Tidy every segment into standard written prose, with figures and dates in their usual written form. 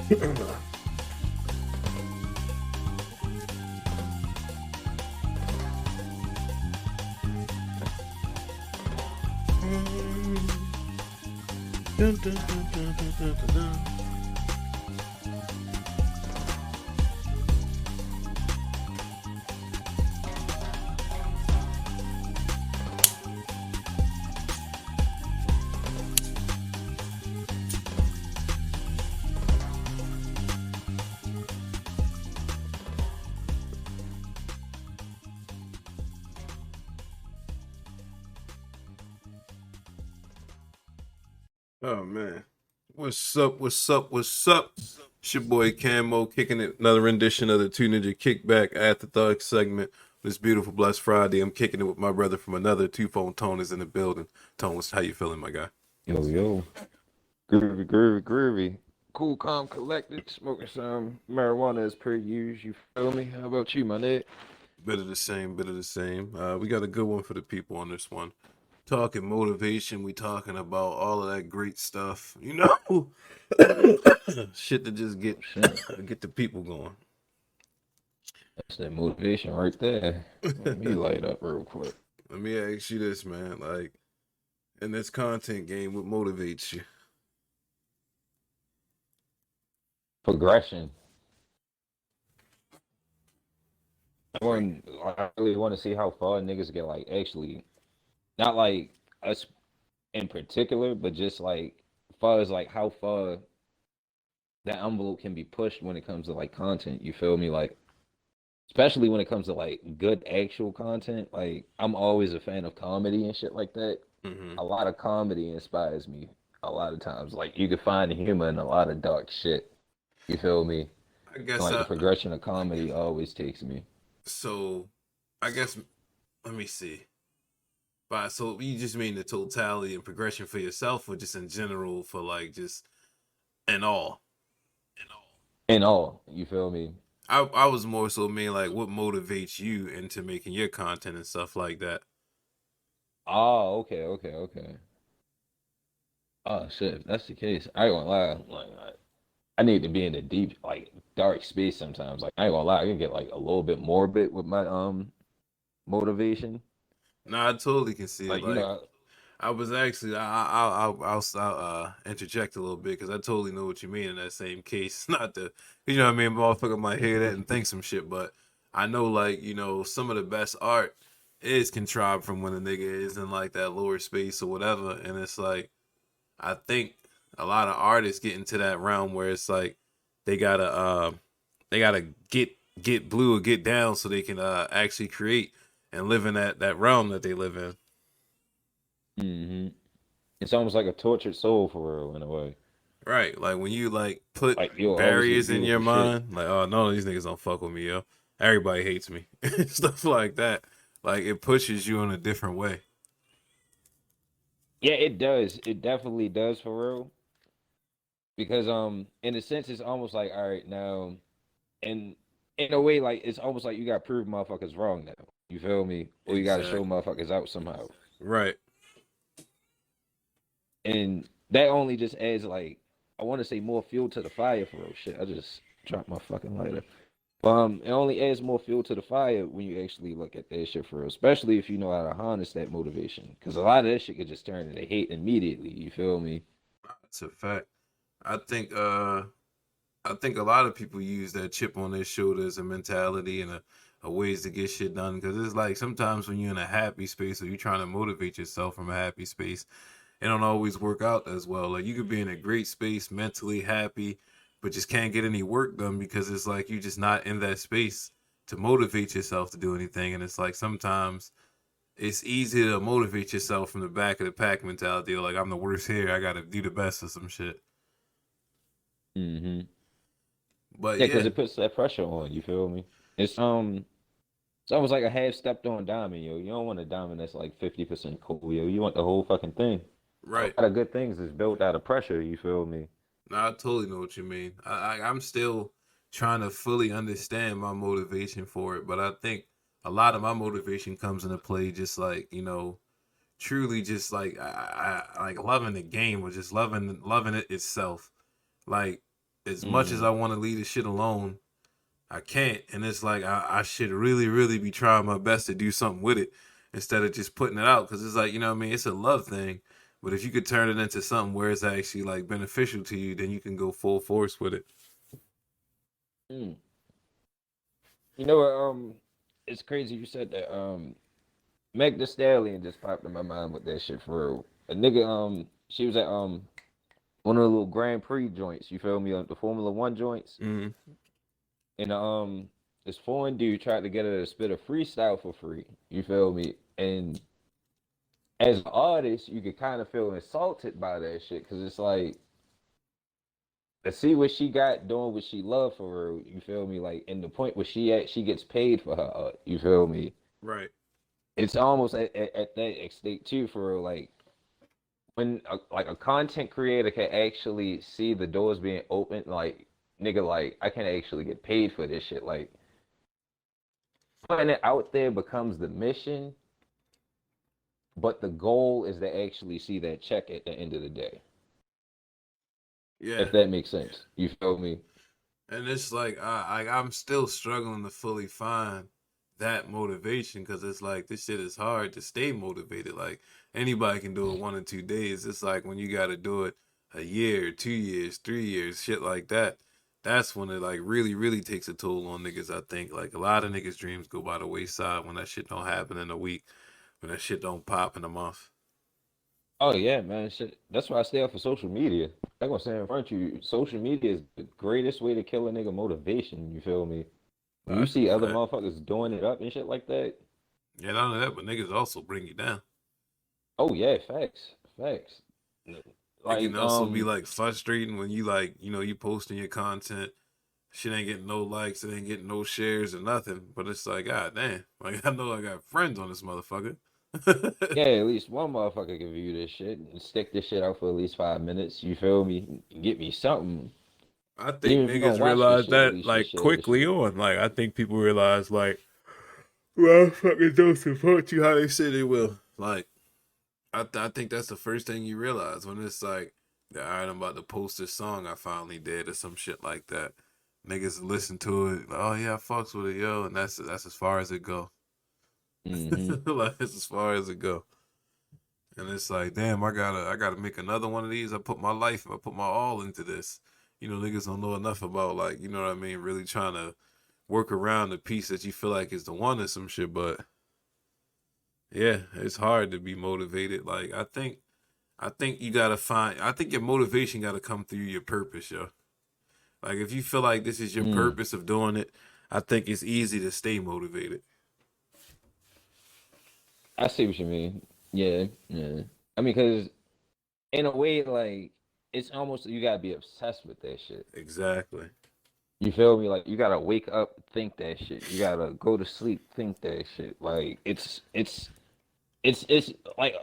Dun, dun, dun, dun, dun, dun, dun, dun. Oh man. What's up? What's up? What's up? It's your boy Camo kicking it. Another rendition of the Two Ninja Kickback Afterthoughts segment. This beautiful blessed Friday. I'm kicking it with my brother from another two phone. Tone is in the building. Tone, how you feeling, my guy? Yo, yo. Groovy, groovy, groovy. Cool, calm, collected. Smoking some marijuana as per usual. You feel me? How about you, my nigga? Bit of the same, bit of the same. We got a good one for the people on this one. Talking motivation, we talking about all of that great stuff. You know, shit to just get the people going. That's that motivation right there. Let me light up real quick. Let me ask you this, man. Like, in this content game, what motivates you? Progression. I really want to see how far niggas get, like, actually, not like us in particular, but just like far as like how far that envelope can be pushed when it comes to like content. You feel me? Like, especially when it comes to like good actual content. Like, I'm always a fan of comedy and shit like that. Mm-hmm. A lot of comedy inspires me a lot of times. Like, you can find the humor in a lot of dark shit. You feel me? I And guess like the progression of comedy always takes me. so. I guess let me see. But so you just mean the totality and progression for yourself, or just in general for like just and all? In all, you feel me? I was more so mean like what motivates you into making your content and stuff like that. Oh, okay, okay, okay. Oh shit, if that's the case, I ain't gonna lie. Like, I need to be in a deep, like dark space sometimes. Like, I ain't gonna lie, I can get like a little bit morbid with my motivation. No, I totally can see it. Like, Like I was actually, I'll interject a little bit because I totally know what you mean in that same case. Not the, you know what I mean, motherfucker might hear that and think some shit, but I know like some of the best art is contrived from when a nigga is in like that lower space or whatever, and it's like I think a lot of artists get into that realm where it's like they gotta they gotta get blue or get down so they can actually create and live in that realm that they live in. hmm it's almost like a tortured soul for real in a way. Right. Like when you like put Like, you'll always see the barriers in your beautiful shit. mind, like, oh no, these niggas don't fuck with me, yo. Everybody hates me. Stuff like that. Like it pushes you in a different way. Yeah, it does. It definitely does for real. Because in a sense, it's almost like, all right, now, and in a way, like it's almost like you got to prove motherfuckers wrong now. You feel me? Or you got to show Exactly. motherfuckers out somehow. Right. And that only just adds, like, I want to say, more fuel to the fire for real shit. I just dropped my fucking lighter. It only adds more fuel to the fire when you actually look at that shit for real, especially if you know how to harness that motivation. Because a lot of that shit could just turn into hate immediately. You feel me? That's a fact. I think I think a lot of people use that chip on their shoulder as a mentality and a ways to get shit done because it's like sometimes when you're in a happy space or you're trying to motivate yourself from a happy space, it don't always work out as well. Like you could be in a great space, mentally happy, but just can't get any work done because it's like you're just not in that space to motivate yourself to do anything. And it's like sometimes it's easy to motivate yourself from the back of the pack mentality. Like I'm the worst here, I gotta do the best or some shit. Mm-hmm. But Yeah, because yeah, it puts that pressure on. You feel me? It's almost like a half stepped on diamond, yo. You don't want a diamond that's like 50% cool, yo. You want the whole fucking thing. A lot right. of good things is built out of pressure. You feel me? No, I totally know what you mean. I'm still trying to fully understand my motivation for it, but I think a lot of my motivation comes into play just like truly just like I like loving the game or just loving it itself. Like as much as Mm-hmm. I want to leave this shit alone, I can't. And it's like I should really, really be trying my best to do something with it instead of just putting it out. Because it's like, you know what I mean? It's a love thing. But if you could turn it into something where it's actually like beneficial to you, then you can go full force with it. Mm. You know what? It's crazy you said that. Meg the Stallion just popped in my mind with that shit for real. A nigga, she was at one of the little Grand Prix joints. You feel me? The Formula One joints, Mm, and this foreign dude tried to get her to spit a freestyle for free. You feel me? And as an artist, you could kind of feel insulted by that shit because it's like to see what she got doing what she loved for her. You feel me? Like, in the point where she at, she gets paid for her art. You feel me? right. It's almost at that state too for real. Like when like a content creator can actually see the doors being open, like nigga, like I can actually get paid for this shit. Like putting it out there becomes the mission, but the goal is to actually see that check at the end of the day. Yeah. If that makes sense, you feel me? And it's like I'm still struggling to fully find that motivation because it's like this shit is hard to stay motivated. Like anybody can do it 1 or 2 days. It's like when you got to do it a year, 2 years, 3 years, shit like that. That's when it like really, really takes a toll on niggas. I think like a lot of niggas' dreams go by the wayside when that shit don't happen in a week, when that shit don't pop in a month. Oh yeah, man. Shit. That's why I stay off of social media. Like I was saying in front of you, social media is the greatest way to kill a nigga motivation. You feel me? When you That's a see other fact. motherfuckers doing it up and shit like that, Yeah, not only that, but niggas also bring you down. oh yeah, facts, facts. It can Like also be like frustrating when you like, you posting your content, shit ain't getting no likes, it ain't getting no shares or nothing. But it's like, god damn, like I know I got friends on this motherfucker. yeah, at least one motherfucker can view this shit and stick this shit out for at least 5 minutes. You feel me? Get me something. I think Even if you don't niggas watch this realize shit, at that least just like share this quickly shit. on. Like I think people realize like, motherfuckers don't support you how they say they will. Like I think that's the first thing you realize when it's like, all right, I'm about to post this song I finally did or some shit like that. Niggas listen to it. Oh yeah, I fucks with it, yo, and that's as far as it go. Mm-hmm. Like that's as far as it go. And it's like, damn, I gotta make another one of these. I put my all into this. Niggas don't know enough about like, you know what I mean, really trying to work around the piece that you feel like is the one or some shit. But yeah, it's hard to be motivated. Like I think you gotta find. I think your motivation gotta come through your purpose, yo. Like if you feel like this is your Mm. purpose of doing it, I think it's easy to stay motivated. I see what you mean. Yeah, yeah. I mean, cause in a way, like it's almost you gotta be obsessed with that shit. Exactly. You feel me? Like you gotta wake up, think that shit. You gotta go to sleep, think that shit. Like it's like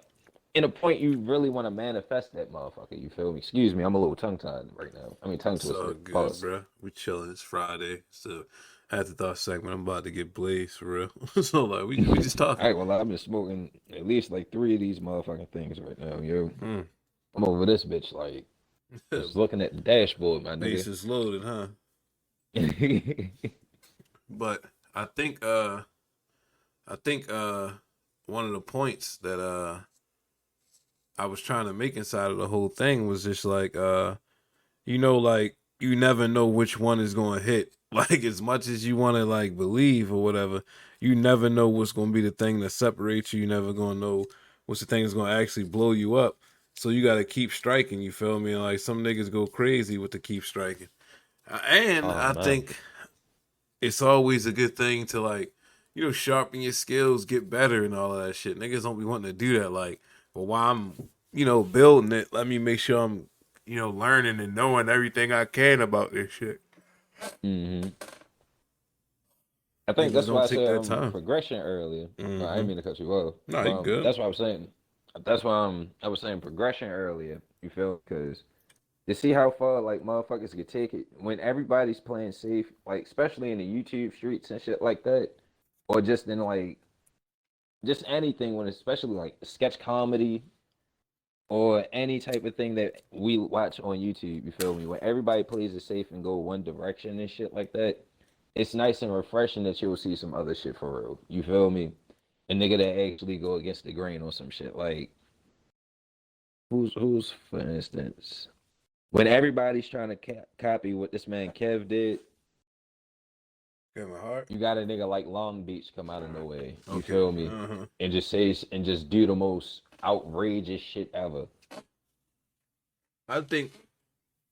in a point you really want to manifest that motherfucker. You feel me? Excuse me, I'm a little tongue tied right now. I mean tongue It's all twisted. good, Pause. bro. We chilling. It's Friday. So afterthought segment. I'm about to get blazed for real. So like we just All talking. right, well I've been smoking at least like three of these motherfucking things right now, yo. Mm. I'm over this bitch like just looking at the dashboard, my nigga. Base is loaded, huh? But I think I think one of the points that I was trying to make inside of the whole thing was just like like you never know which one is going to hit. Like as much as you want to like believe or whatever, you never know what's going to be the thing that separates you. You never going to know what's the thing that's going to actually blow you up. So you got to keep striking. You feel me? Like some niggas go crazy with the keep striking. And Oh I man. think it's always a good thing to like, sharpen your skills, get better, and all of that shit. Niggas don't be wanting to do that. Like, well, while I'm, building it, let me make sure I'm, learning and knowing everything I can about this shit. Hmm. I think Niggas that's why don't I take said that time. progression earlier. I Mm-hmm. didn't mean to cut you off, No, but you good. that's what I was saying. That's why I was saying progression earlier. You feel? Because to see how far like motherfuckers can take it when everybody's playing safe, like especially in the YouTube streets and shit like that, or just in like just anything when especially like sketch comedy. or any type of thing that we watch on YouTube. You feel me? When everybody plays it safe and go one direction and shit like that, it's nice and refreshing that you'll see some other shit for real. You feel me? A nigga that actually go against the grain on some shit. Like who's for instance, when everybody's trying to copy what this man Kev did, Got my heart. you got a nigga like Long Beach come out of nowhere. You Okay. feel me? And just say and just do the most outrageous shit ever. I think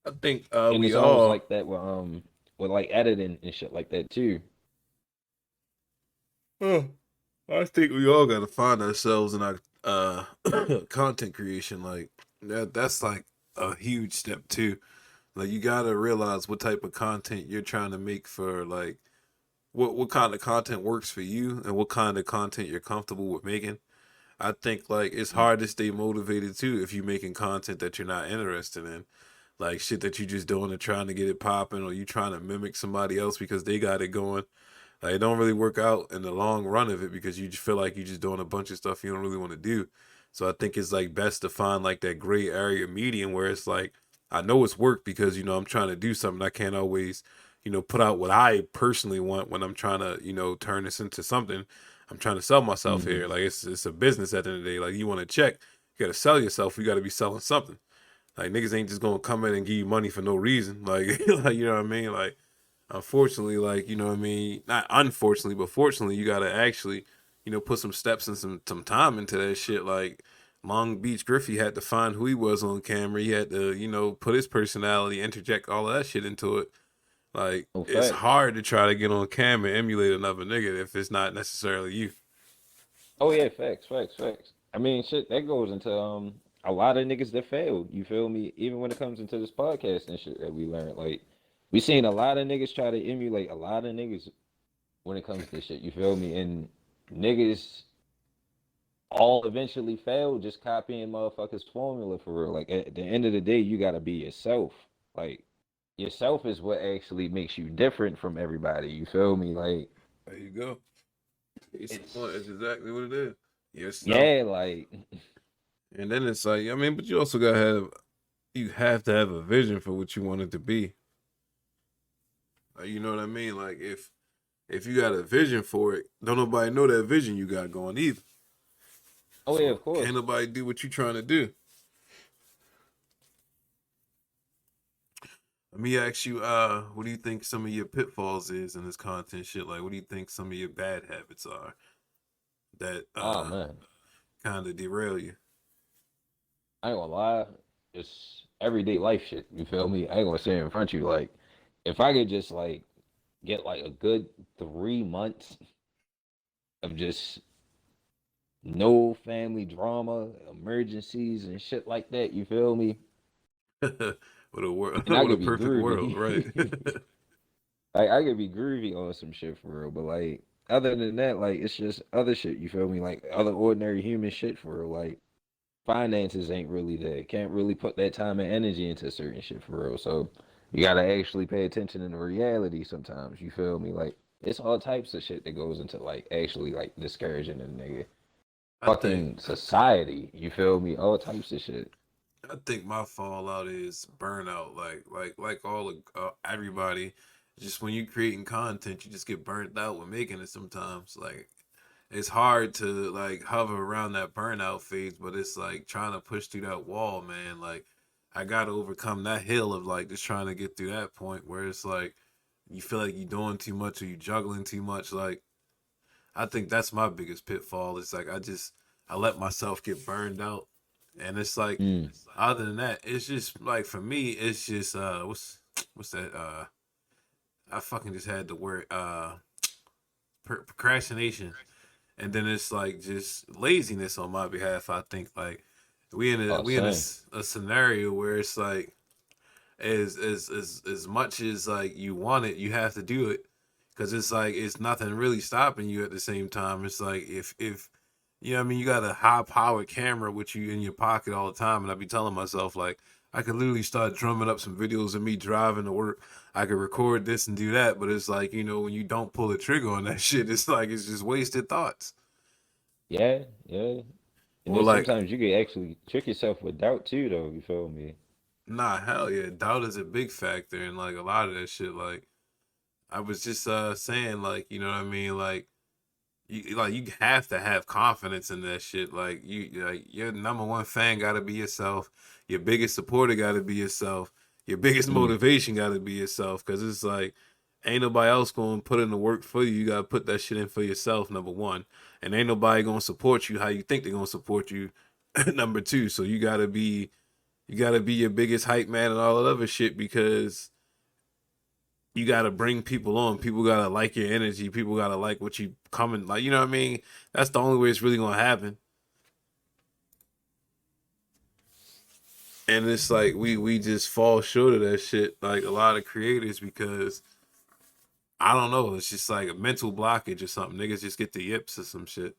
I think And we it's always all like that with like editing and shit like that too. oh, I think we all gotta find ourselves in our content creation. Like that's like a huge step too. Like you gotta realize what type of content you're trying to make for like what kind of content works for you and what kind of content you're comfortable with making. I think like it's Mm. hard to stay motivated too if you're making content that you're not interested in. Like shit that you just doing and trying to get it popping or you trying to mimic somebody else because they got it going. Like it don't really work out in the long run of it because you just feel like you're just doing a bunch of stuff you don't really want to do. So I think it's like best to find like that gray area medium where it's like I know it's work because I'm trying to do something. I can't always put out what I personally want when I'm trying to turn this into something. I'm trying to sell myself Mm-hmm. here. Like it's a business at the end of the day. Like you want to check, you got to sell yourself. You got to be selling something. Like niggas ain't just gonna come in and give you money for no reason. Like like you know what I mean. Like unfortunately, like what I mean, not unfortunately, but fortunately, you gotta actually, put some steps and some time into that shit. Like Long Beach Griffey had to find who he was on camera. He had to, put his personality, interject all of that shit into it. Like Oh, it's facts. hard to try to get on camera and emulate another nigga if it's not necessarily you. Oh yeah, facts, facts, facts. I mean, shit that goes into a lot of niggas that failed. You feel me? Even when it comes into this podcast and shit that we learned, like we seen a lot of niggas try to emulate a lot of niggas when it comes to shit. You feel me? And niggas all eventually fail just copying motherfuckers' formula for real. Like at the end of the day, you gotta be yourself. Like yourself is what actually makes you different from everybody. You feel me? Like There you go. It's point. it's It's exactly what it is. Yourself. yeah, like And then it's like, I mean, but you also gotta you have to have a vision for what you want it to be. You know what I mean? Like if you got a vision for it, don't nobody know that vision you got going either. oh yeah, So of can't course. nobody do what you trying to do. Let me ask you, what do you think some of your pitfalls is in this content shit? Like what do you think some of your bad habits are that Oh man, kind of derail you? I ain't gonna lie, it's everyday life shit. You feel me? I ain't gonna say it in front of you. Like if I could just like get like a good 3 months of just no family drama, emergencies and shit like that. You feel me? What a world, And I what a could be perfect world, right? groovy. Like I could be groovy on some shit for real, but like other than that, like it's just other shit. You feel me? Like other ordinary human shit for real. Like finances ain't really there. Can't really put that time and energy into certain shit for real. So you gotta actually pay attention in the reality sometimes. You feel me? Like it's all types of shit that goes into like actually like discouraging a nigga. I think Fucking society. You feel me? All types of shit. I think my fallout is burnout. Like all of everybody. Just when you creating content, you just get burnt out with making it. Sometimes, like it's hard to like hover around that burnout phase, but it's like trying to push through that wall, man. Like I got to overcome that hill of like just trying to get through that point where it's like you feel like you're doing too much or you juggling too much. Like I think that's my biggest pitfall. It's like I let myself get burned out, and it's like Mm. other than that, it's just like for me, it's just what's that? I fucking just had the word procrastination, and then it's like just laziness on my behalf. I think like Oh, same. a scenario where it's like as much as like you want it, you have to do it because it's like it's nothing really stopping you at the same time. It's like if I mean, you got a high powered camera with you in your pocket all the time, and I be telling myself like I could literally start drumming up some videos of me driving to work. I could record this and do that, but it's like when you don't pull the trigger on that shit, it's like it's just wasted thoughts. Yeah, yeah. You Or know, like, sometimes you can actually trick yourself with doubt too, though. You feel me? nah, hell yeah, doubt is a big factor in like a lot of that shit. Like, I was just saying, like, you know what I mean? You have to have confidence in that shit. Like your number one fan gotta be yourself. Your biggest supporter gotta be yourself. Your biggest Mm. motivation gotta be yourself. Cause it's like ain't nobody else gonna put in the work for you. You gotta put that shit in for yourself, number one. And ain't nobody gonna support you how you think they're gonna support you, number two. So you gotta be your biggest hype man and all that other shit because you gotta bring people on. People gotta like your energy. People gotta like what you coming like. You know what I mean? That's the only way it's really gonna happen. And it's like we just fall short of that shit. Like a lot of creators because I don't know. It's just like a mental blockage or something. Niggas just get the yips or some shit.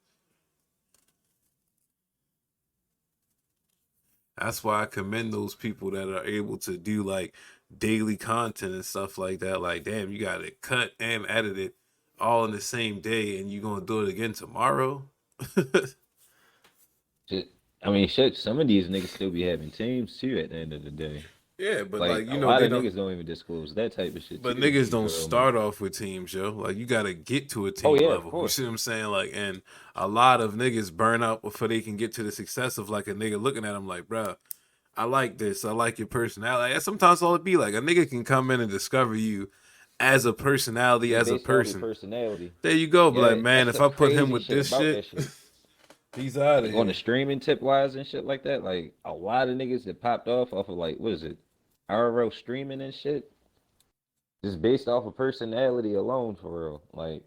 That's why I commend those people that are able to do like daily content and stuff like that. Like, damn, you got it cut and edited all in the same day, and you gonna do it again tomorrow. Shit. I mean, shit. Some of these niggas still be having teams too. At the end of the day, Yeah, but like like a they lot of don't. niggas don't even disclose that type of shit But too. niggas You don't feel me? start off with teams, yo. Like you gotta get to a Oh team yeah, of level. You course. see what I'm saying? Like, and a lot of niggas burn out before they can get to the success of like a nigga looking at them like, bruh, I like this. I like your personality. That's sometimes all it be like. A nigga can come in and discover you as a personality, Just as a based off your person. personality. There you go. But like, Yeah, man, that's if the I put him crazy with shit this about shit, that shit. he's out of Like on the here. streaming tip wise and shit like that. Like a lot of niggas that popped off of like what is it, RL streaming and shit, just based off of personality alone for real. Like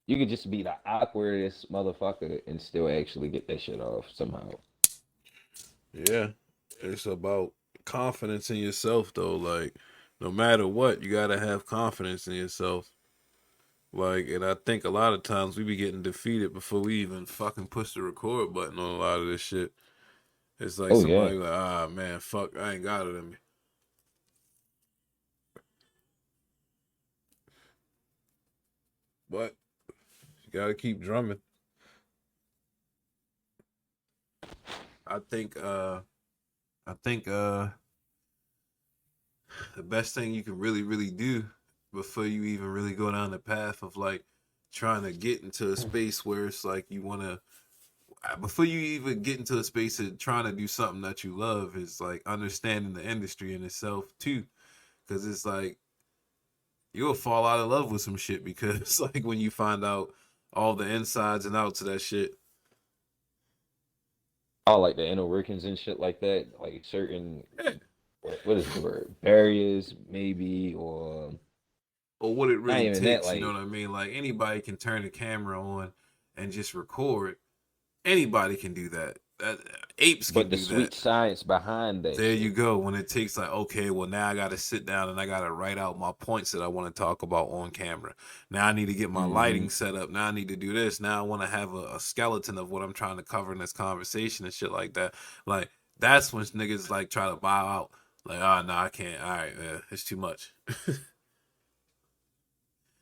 you could just be the awkwardest motherfucker and still actually get that shit off somehow. Yeah. It's about confidence in yourself though. Like, no matter what, you gotta have confidence in yourself. Like, and I think a lot of times we be getting defeated before we even fucking push the record button on a lot of this shit. It's like Oh yeah. somebody like, ah man, fuck, I ain't got it in me. But you gotta keep drumming. I think I think the best thing you can really do before you even really go down the path of like trying to get into a space where it's like you wanna before you even get into a space of trying to do something that you love is like understanding the industry in itself too. Cause it's like you'll fall out of love with some shit because like when you find out all the insides and outs of that shit. All like the inner workings and shit like that. Like certain Yeah. what is the word? Barriers maybe or Or what it not really even that. takes, you know Like what I mean? Like anybody can turn the camera on and just record. Anybody can do that. Apes can but the do that. sweet science behind that There you shit. go. When it takes like, okay, well now I got to sit down and I got to write out my points that I want to talk about on camera. Now I need to get my Mm-hmm. lighting set up. Now I need to do this. Now I want to have a skeleton of what I'm trying to cover in this conversation and shit like that. Like that's when niggas like try to bow out. Like, oh no, I can't. All right, it's too much.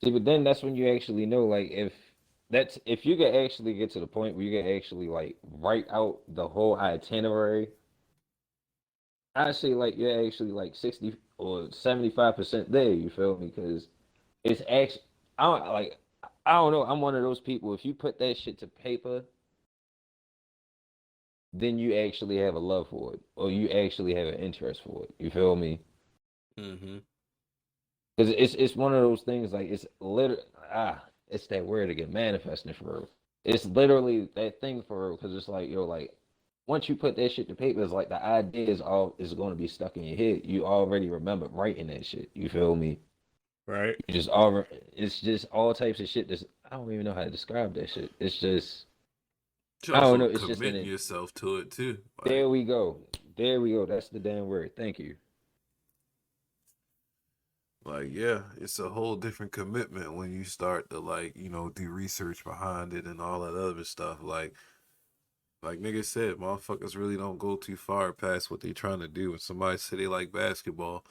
See, but then that's when you actually know, like, if you can actually get to the point where you can actually like write out the whole itinerary, I say like you're actually like 60 or 75% there. You feel me? Because it's actually I don't like I don't know. I'm one of those people. If you put that shit to paper, then you actually have a love for it, or you actually have an interest for it. You feel me? Mm-hmm. Because it's one of those things like it's literally it's that word again, manifesting for real. It's literally that thing for real. Because it's like yo, like once you put that shit to paper, it's like the idea is going to be stuck in your head. You already remember writing that shit. You feel me? Right. You just all it's just all types of shit. That's I don't even know how to describe that shit. It's just You I don't also know. It's just committing yourself to it too. Like there we go. There we go. That's the damn word. Thank you. yeah, it's a whole different commitment when you start to like, do research behind it and all that other stuff. Like nigga said, motherfuckers really don't go too far past what they trying to do. When somebody say they like basketball,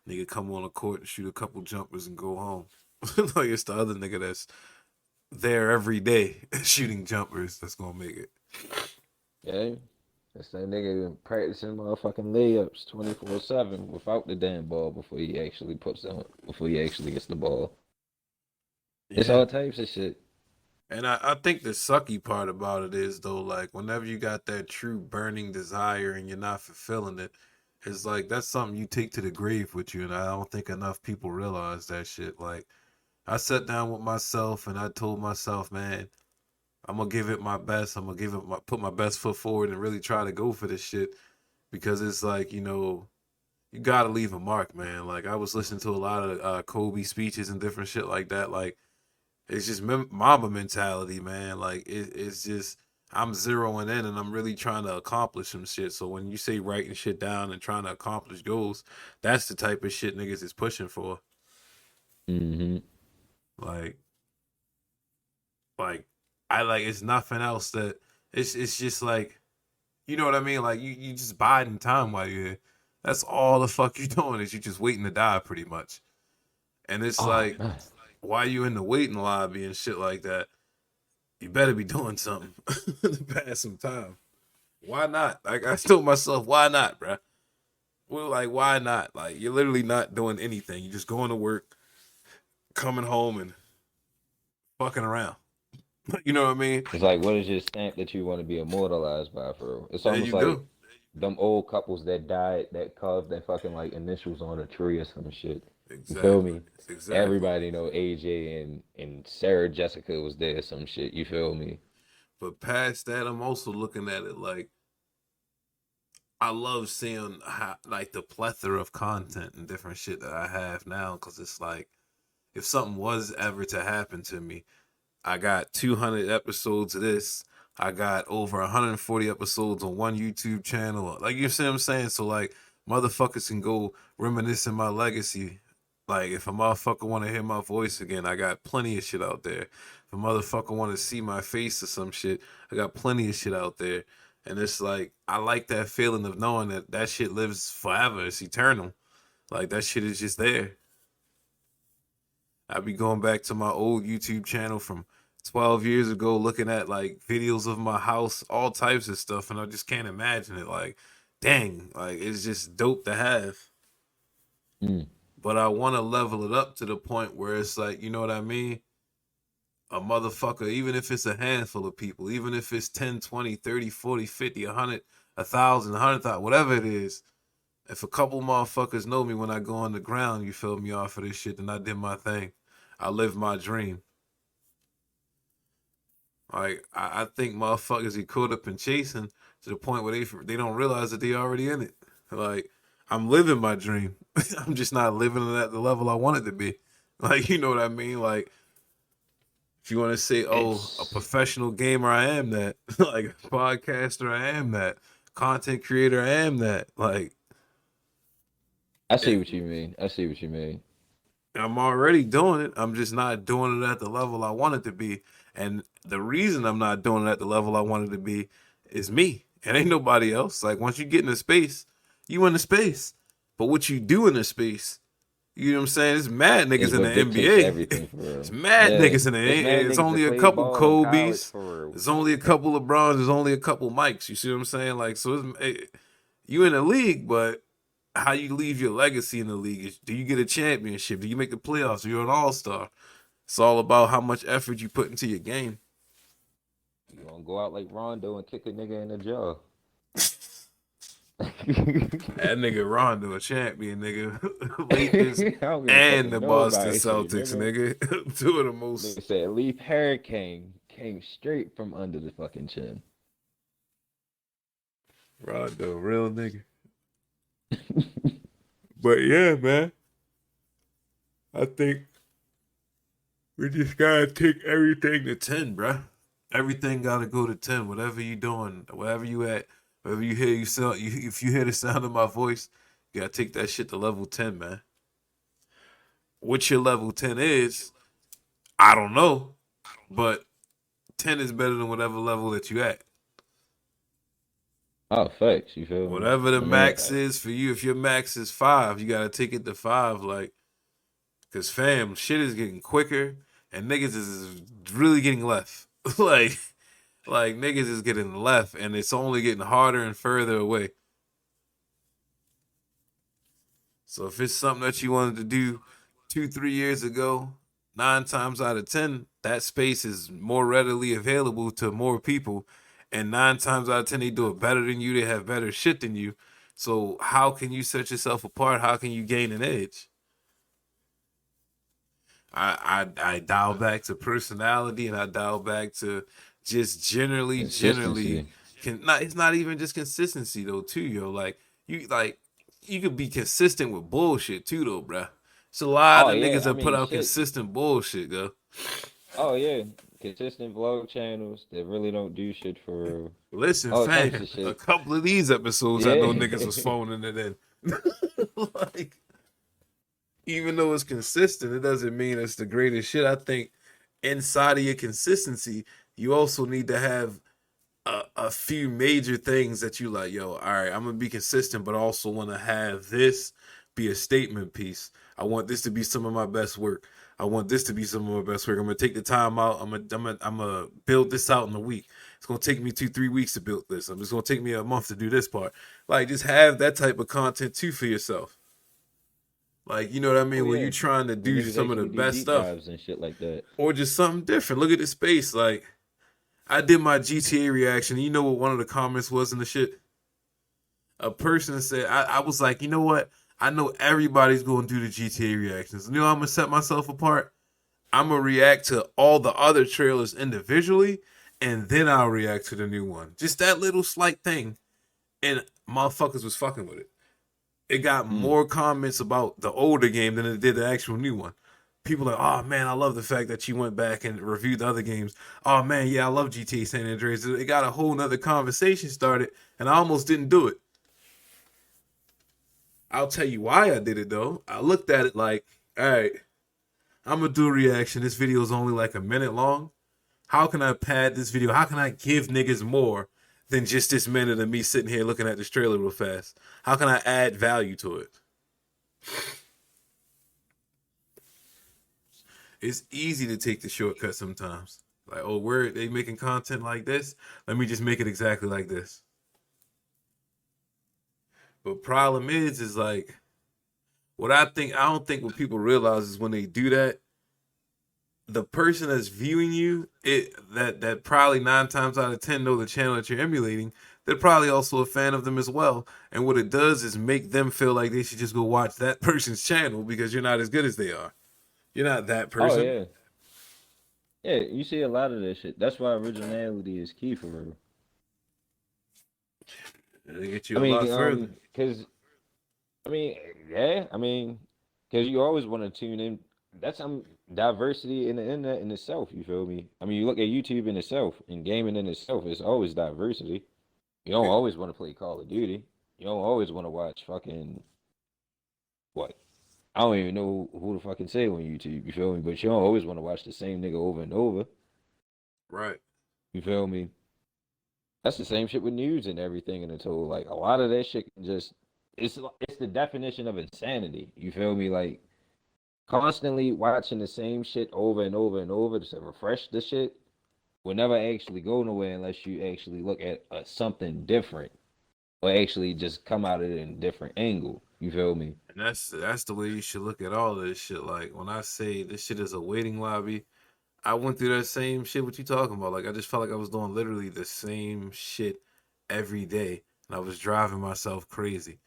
nigga come on the court and shoot a couple jumpers and go home. Like it's the other nigga that's there every day shooting jumpers that's gonna make it. Yeah. That's that nigga been practicing motherfucking layups 24/7 without the damn ball before he actually gets the ball. It's Yeah. all types of shit. And I think the sucky part about it is though, like whenever you got that true burning desire and you're not fulfilling it, it's like that's something you take to the grave with you. And I don't think enough people realize that shit. Like I sat down with myself and I told myself, man, I'm gonna give it my best. I'm gonna put my best foot forward and really try to go for this shit because it's like you gotta leave a mark, man. Like I was listening to a lot of Kobe speeches and different shit like that. Like it's just Mamba mentality, man. Like it's just I'm zeroing in and I'm really trying to accomplish some shit. So when you say writing shit down and trying to accomplish goals, that's the type of shit niggas is pushing for. Mm-hmm. Like like I like it's nothing else that it's just like you know what I mean? Like you just biding time while you're here. That's all the fuck you doing is you just waiting to die pretty much. And it's Oh like man. why you in the waiting lobby and shit like that, you better be doing something to pass some time. Why not? Like I told myself, why not, bruh? Well, like why not? Like you're literally not doing anything. You're just going to work, coming home, and fucking around. You know what I mean? It's like, what is your stamp that you want to be immortalized by, for real? It's There almost you like go. them old couples that died that carved their fucking like initials on a tree or some shit. You feel Exactly. me? Exactly. Everybody know AJ and Sarah Jessica was there, some shit. You feel me? But past that, I'm also looking at it like I love seeing how, like the plethora of content and different shit that I have now because it's like if something was ever to happen to me, I got 200 episodes of this. I got over 140 episodes on one YouTube channel. Like you see what I'm saying? So like motherfuckers can go reminiscing my legacy. Like if a motherfucker want to hear my voice again, I got plenty of shit out there. If a motherfucker want to see my face or some shit, I got plenty of shit out there. And it's like I like that feeling of knowing that that shit lives forever. It's eternal. Like that shit is just there. I'd be going back to my old YouTube channel from 12 years ago, looking at like videos of my house, all types of stuff, and I just can't imagine it. Like, dang, like it's just dope to have. Mm. But I want to level it up to the point where it's like, you know what I mean? A motherfucker, even if it's a handful of people, even if it's 10, 20, 30, 40, 50, 100, 1,000, 100,000, whatever it is, if a couple motherfuckers know me when I go on the ground, you feel me off of this shit, then I did my thing. I lived my dream. Like I think motherfuckers get caught up in chasing to the point where they don't realize that they already in it. Like I'm living my dream. I'm just not living it at the level I want it to be. Like you know what I mean? Like if you want to say, oh, a It's professional gamer, I am that. Like a podcaster, I am that. Content creator, I am that. Like I see it, what you mean. I see what you mean. I'm already doing it. I'm just not doing it at the level I want it to be. And the reason I'm not doing it at the level I want it to be is me. It ain't nobody else. Like once you get in a space, you in the space. But what you do in the space, you know what I'm saying? It's mad Is niggas in the what dictates NBA. everything for It's real. mad Yeah. niggas in the It's mad It's niggas that only a played couple ball in college Kobe's. for real. There's only a couple LeBrons. There's only a couple Mikes. You see what I'm saying? Like so, you in the league, but how you leave your legacy in the league is: do you get a championship? Do you make the playoffs? Are you an all star? It's all about how much effort you put into your game. You gonna go out like Rondo and kick a nigga in the jaw. That nigga Rondo, a champion, nigga. Lakers I don't give a fuck and what the Boston nobody say, Celtics, nigga. nigga. Two of the Nigga most said Leaf Hurricane came straight from under the fucking chin. Rondo, real nigga. But yeah, man. I think we just gotta take everything to 10, bruh. Everything gotta go to 10. Whatever you doing, wherever you at, wherever you hear you sound, if you hear the sound of my voice, you gotta take that shit to level 10, man. What your level 10 is, I don't know, but 10 is better than whatever level that you at. Oh, facts. You feel me? Whatever the I mean, max is for you, if your max is 5, you gotta take it to 5, like, cause fam, shit is getting quicker and niggas is really getting left. like Like niggas is getting left, and it's only getting harder and further away. So if it's something that you wanted to do 2, 3 years ago, 9 times out of 10, that space is more readily available to more people. And 9 times out of 10, they do it better than you. They have better shit than you. So how can you set yourself apart? How can you gain an edge? I dial back to personality, and I dial back to just generally Consistency. can not it's not even just consistency though too, yo. Like you could be consistent with bullshit too though, bruh. It's a lot Oh of yeah, niggas I that put mean out shit. consistent bullshit, yo. Oh yeah, consistent vlog channels that really don't do shit for Listen, all types fam, of a shit. couple of these episodes I know niggas was Yeah. phoning it in. Like, even though it's consistent, it doesn't mean it's the greatest shit. I think inside of your consistency, you also need to have a few major things that you like, yo, all right, I'm gonna be consistent, but I also want to have this be a statement piece. I want this to be some of my best work. I want this to be some of my best work. I'm gonna take the time out. I'm gonna build this out in a week. It's gonna take me 2, 3 weeks to build this. It's gonna take me a month to do this part. Like, just have that type of content too for yourself. Like, you know what I Oh mean? When yeah. you trying to When do niggas some of the actually do best deep stuff, dives and shit like that. or just something different. Look at the space. Like, I did my GTA reaction. You know what one of the comments was in the shit? A person said, I was like, you know what? I know everybody's going to do the GTA reactions. You know, I'm going to set myself apart. I'm going to react to all the other trailers individually, and then I'll react to the new one. Just that little slight thing. And motherfuckers was fucking with it. It got Mm. more comments about the older game than it did the actual new one. People are like, oh man, I love the fact that you went back and reviewed the other games. Oh man, yeah, I love GTA San Andreas. It got a whole nother conversation started, and I almost didn't do it. I'll tell you why I did it though. I looked at it like, all right, I'm gonna do a reaction. This video is only like a minute long. How can I pad this video? How can I give niggas more than just this minute of me sitting here looking at this trailer real fast? How can I add value to it? It's easy to take the shortcut sometimes. Like, oh, where they making content like this? Let me just make it exactly like this. But problem is like what I don't think what people realize is when they do that, the person that's viewing you, that probably 9 times out of 10 know the channel that you're emulating, they're probably also a fan of them as well. And what it does is make them feel like they should just go watch that person's channel because you're not as good as they are. You're not that Oh person. yeah. Yeah, you see a lot of this shit. That's why originality is key for real. They get I you a lot mean, further. cause I mean, yeah, I mean, cause you always want to tune in. That's some diversity in the internet in itself. You feel me? I mean, you look at YouTube in itself and gaming in itself. It's always diversity. You don't always want to play Call of Duty. You don't always want to watch fucking what? I don't even know who to fucking say on YouTube. You feel me? But you don't always want to watch the same nigga over and over. Right. You feel me? That's the same shit with news and everything in the total. Like a lot of that shit can just it's the definition of insanity. You feel me? Like constantly watching the same shit over and over and over to refresh the shit will never actually go nowhere unless you actually look at something different or actually just come out of it in a different angle. You feel me? And that's the way you should look at all of this shit. Like when I say this shit is a waiting lobby, I went through that same shit. What you talking about? Like I just felt like I was doing literally the same shit every day, and I was driving myself crazy.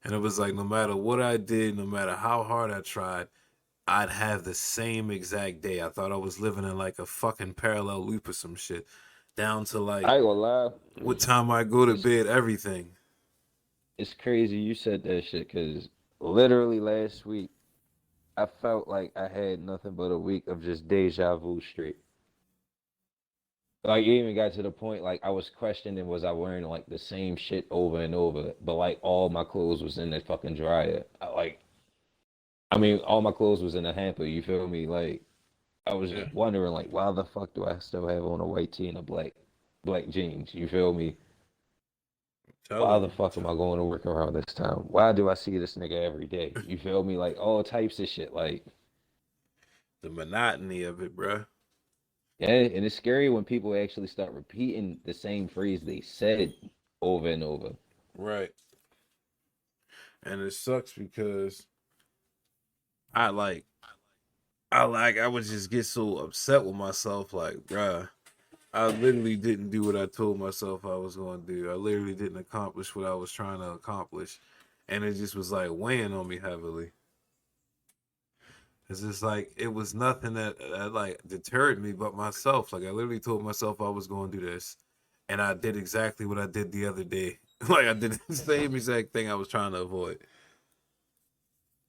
And it was like no matter what I did, no matter how hard I tried, I'd have the same exact day. I thought I was living in like a fucking parallel loop or some shit, down to like I ain't gonna lie. what time I go to It's bed, everything. it's crazy you said that shit because literally last week I felt like I had nothing but a week of just deja vu straight. Like it even got to the point like I was questioning was I wearing like the same shit over and over, but like all my clothes was in the fucking dryer. I mean all my clothes was in a hamper. You feel me? Like I was Yeah, just wondering like why the fuck do I still have on a white tee and a black jeans? You feel me? I'm Why telling the you, fuck am I going to work around this time? Why do I see this nigga every day? You feel me? Like all types of shit. Like the monotony of it, bruh. Yeah, and it's scary when people actually start repeating the same phrase they said over and over. Right. And it sucks because I like I would just get so upset with myself, like, bruh, I literally didn't do what I told myself I was going to do. I literally didn't accomplish what I was trying to accomplish, and it just was like weighing on me heavily. It's just like it was nothing that like deterred me but myself. Like I literally told myself I was going to do this, and I did exactly what I did the other day. Like I did the same exact thing I was trying to avoid.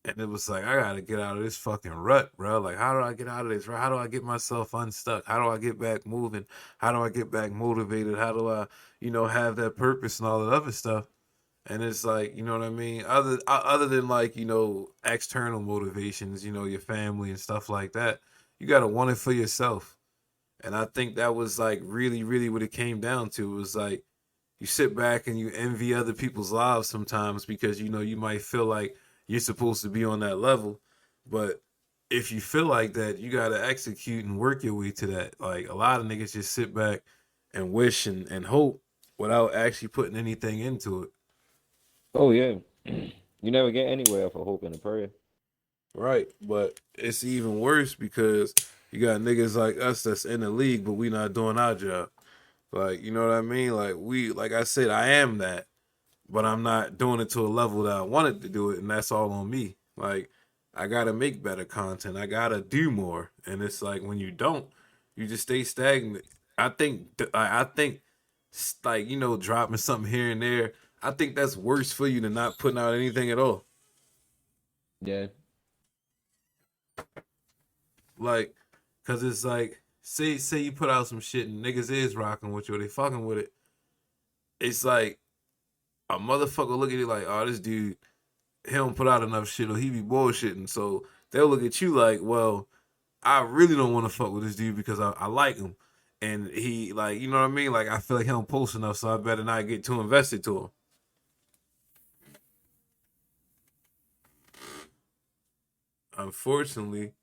And it was like I gotta get out of this fucking rut, bro. Like, how do I get out of this? Bro? How do I get myself unstuck? How do I get back moving? How do I get back motivated? How do I, have that purpose and all that other stuff? And it's like, you know what I mean? Other than like, external motivations, your family and stuff like that, you gotta want it for yourself. And I think that was like really, really what it came down to. It was like you sit back and you envy other people's lives sometimes because you might feel like you're supposed to be on that level, but if you feel like that, you got to execute and work your way to that. Like a lot of niggas just sit back and wish and hope without actually putting anything into it. Oh yeah, you never get anywhere for hope and a prayer. Right, but it's even worse because you got niggas like us that's in the league, but we not doing our job. Like, you know what I mean? Like I said, I am that, but I'm not doing it to a level that I wanted to do it, and that's all on me. Like, I gotta make better content. I gotta do more, and it's like when you don't, you just stay stagnant. I think, like dropping something here and there. I think that's worse for you than not putting out anything at all. Yeah, Like, cause it's like, say you put out some shit and niggas is rocking with you, or they fucking with it. It's like a motherfucker look at it like, oh, this dude he don't put out enough shit or he be bullshitting. So they'll look at you like, well, I really don't want to fuck with this dude because I like him. And he like, you know what I mean? Like I feel like he don't post enough, so I better not get too invested to him. Unfortunately,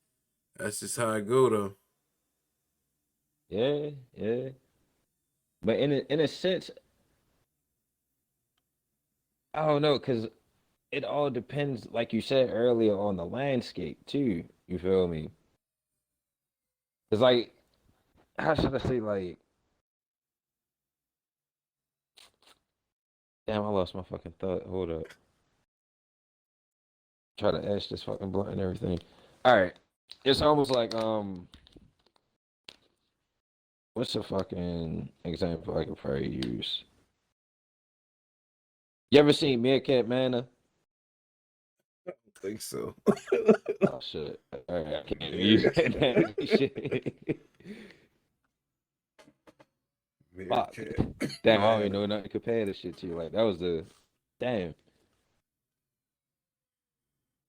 that's just how I go though. yeah, yeah. But in a sense, I don't know, cause it all depends, like you said earlier, on the landscape too. You feel me? It's like, how should I say, like, damn, I lost my fucking thought. Hold up. Try to ash this fucking blunt and everything. All right. It's almost like what's a fucking example I could probably use? You ever seen Meerkat Manor? I think so. Oh shit. All right, I can't use that Meerkat. nasty shit. Fuck. Meerkat. Damn, I don't even Man. know nothing to compare this shit to. Like that was the damn.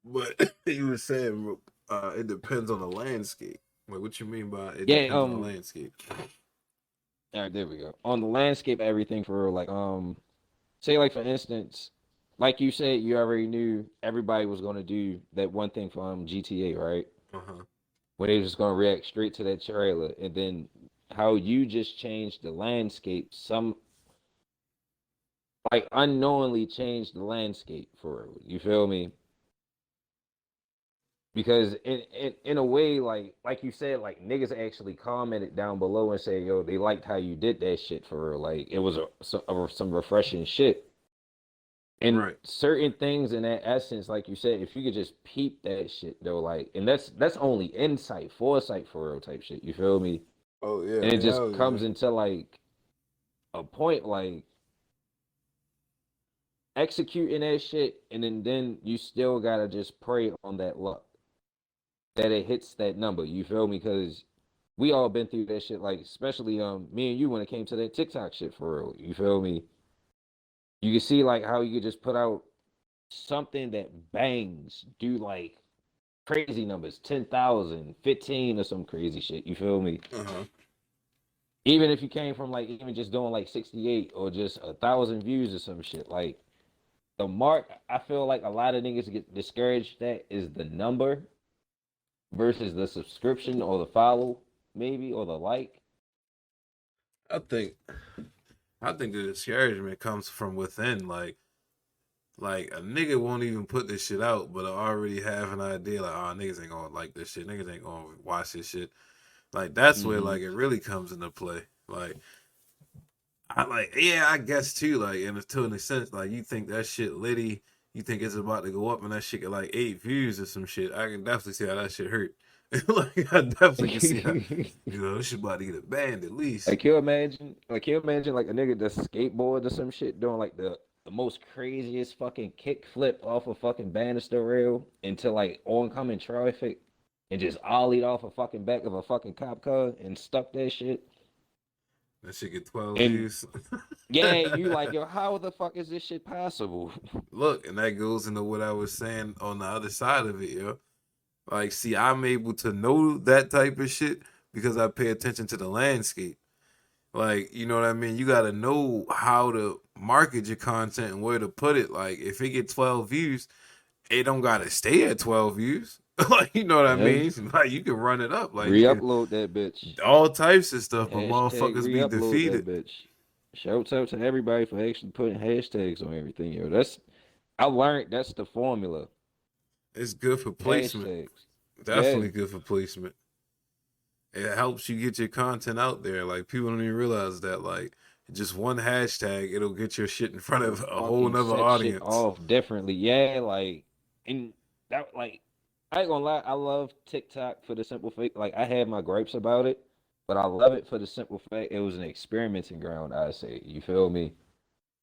But you were saying it depends on the landscape. Like what you mean by it Yeah, depends on the landscape? all right, there we go. On the landscape, everything for real. Like, say like for instance, like you said, you already knew everybody was gonna do that one thing from GTA, right? Uh-huh. Where they was just gonna react straight to that trailer, and then how you just changed the landscape, some like unknowingly changed the landscape for real. You feel me? Because in a way, like you said, like niggas actually commented down below and say, yo, they liked how you did that shit for real. Like it was some refreshing shit. And Right. certain things in that essence, like you said, if you could just peep that shit though, like, and that's only insight, foresight for real type shit. You feel me? Oh yeah, And it hell just yeah. comes into like a point like executing that shit, and then you still gotta just pray on that luck that it hits that number. You feel me? Because we all been through that shit. Like especially me and you when it came to that TikTok shit for real. You feel me? You can see like how you could just put out something that bangs, do like crazy numbers, 10,000, 15, or some crazy shit. You feel me? Uh-huh. Even if you came from like even just doing like 68 or just 1,000 views or some shit, like the mark, I feel like a lot of niggas get discouraged that is the number versus the subscription or the follow. maybe, or the like. I think I think the discouragement comes from within. Like a nigga won't even put this shit out, but I already have an idea. Like, oh, niggas ain't gonna like this shit. Niggas ain't gonna watch this shit. Like that's where Mm-hmm. like it really comes into play. Like I like, yeah, I guess too. Like, and to an extent, like you think that shit litty, you think it's about to go up, and that shit get like 8 views or some shit. I can definitely see how that shit hurt. Like, I definitely can see how, this shit about to get a banned at least. Can you imagine like a nigga that skateboards or some shit doing like the most craziest fucking kick flip off a fucking banister rail into like oncoming traffic and just ollied off a fucking back of a fucking cop car and stuck that shit. That shit get 12 And views. yeah, you like, yo, how the fuck is this shit possible? Look, and that goes into what I was saying on the other side of it, yo. Like, see, I'm able to know that type of shit because I pay attention to the landscape. Like, you know what I mean? You got to know how to market your content and where to put it. Like, if it get 12 views, it don't got to stay at 12 views. Like, you know what I Yeah, mean? Like, you can run it up. Like, you can re-upload that bitch. all types of stuff, but Hashtag motherfuckers be re-upload that defeated. bitch. Shouts out to everybody for actually putting hashtags on everything, yo. I learned that's the formula. It's good for placement. Hashtags. Yeah. Definitely good for placement. It helps you get your content out there. Like, people don't even realize that. Like, just one hashtag, it'll get your shit in front of It'll a whole fucking nother set shit audience. off differently. Yeah, like and that like I ain't gonna lie, I love TikTok for the simple fact like I have my gripes about it, but I love it for the simple fact it was an experimenting ground, I say. You feel me?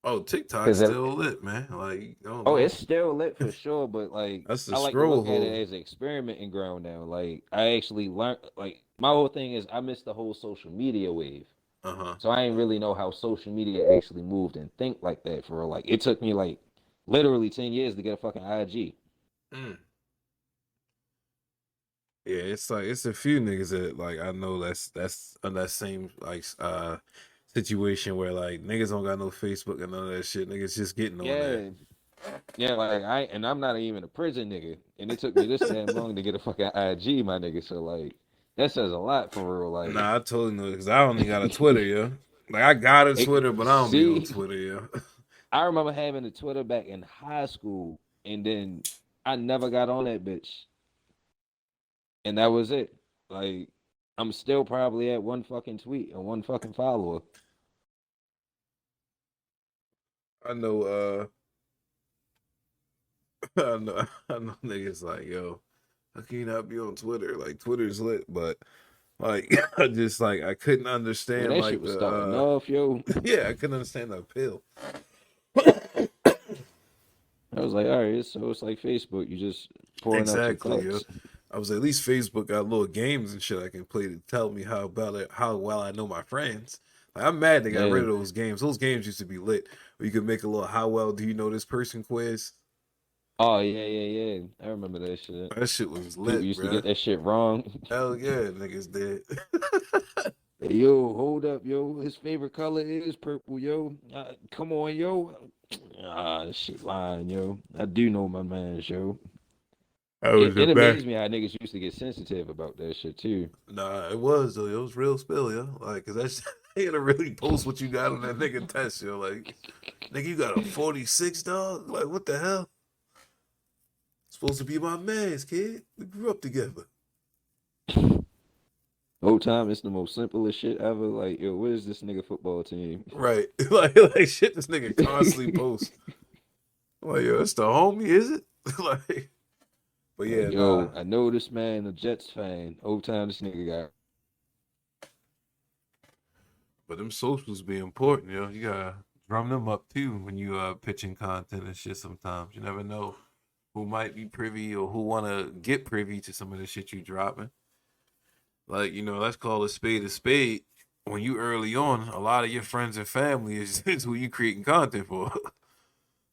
Oh, TikTok's Because still lit, man. Like, don't oh, don't. it's still lit for sure, but like That's the I like to scroll look at it hole. as an experimenting ground now. Like I actually learned like my whole thing is I missed the whole social media wave. Uh huh. So I didn't really know how social media actually moved and think like that for real. Like it took me like literally 10 years to get a fucking IG. Mm. Yeah, it's like it's a few niggas that like I know that's on that same like situation where like niggas don't got no Facebook and none of that shit. Niggas just getting on there. Yeah, yeah. Like I'm not even a prison nigga, and it took me this damn long to get a fucking IG, my nigga. So like that says a lot for real. Like, Nah, I totally know because I only got a Twitter, yo. Like I got a Twitter, but I don't be on see, Twitter, yo. I remember having a Twitter back in high school, and then I never got on that bitch, and that was it. Like I'm still probably at one fucking tweet and one fucking follower. I know I know niggas like, yo, how can you not be on Twitter? Like Twitter's lit, but like I just like I couldn't Well, understand that shit like was the starting off, yo. yeah, I couldn't understand the appeal. I was like, all right, so it's like Facebook. You just pouring out your Exactly, yo. thoughts. I was at least Facebook got little games and shit I can play to tell me how about it, how well I know my friends. Like, I'm mad they got rid Yeah. of those games. Those games used to be lit. Where you could make a little how well do you know this person quiz. Oh yeah, yeah, yeah. I remember that shit. That shit was People lit, used to get bruh. that shit wrong. Hell yeah, niggas did. Hey, yo, hold up, yo. His favorite color is purple, yo. Come on, yo. Ah, shit lying, yo. I do know my man, yo. That It, was the it best. amazed me how niggas used to get sensitive about that shit too. Nah, it was though. It was real spill, yo. Like, cause that's you gotta really post what you got on that nigga test, yo. Like, nigga, you got a 46, dog. Like, what the hell? Supposed to be my man's kid. We grew up together. Whole time, it's the most simplest shit ever. Like, yo, what is this nigga football team? Right. like shit this nigga constantly posts. Like, yo, it's the homie, is it? Like, but Like, yeah, nah. yo, I know this man a Jets fan. Whole time this nigga got But them socials be important, yo. You gotta drum them up too when you pitching content and shit sometimes. You never know who might be privy or who wanna get privy to some of the shit you dropping. Like, let's call a spade a spade. When you early on, a lot of your friends and family is who you creating content for.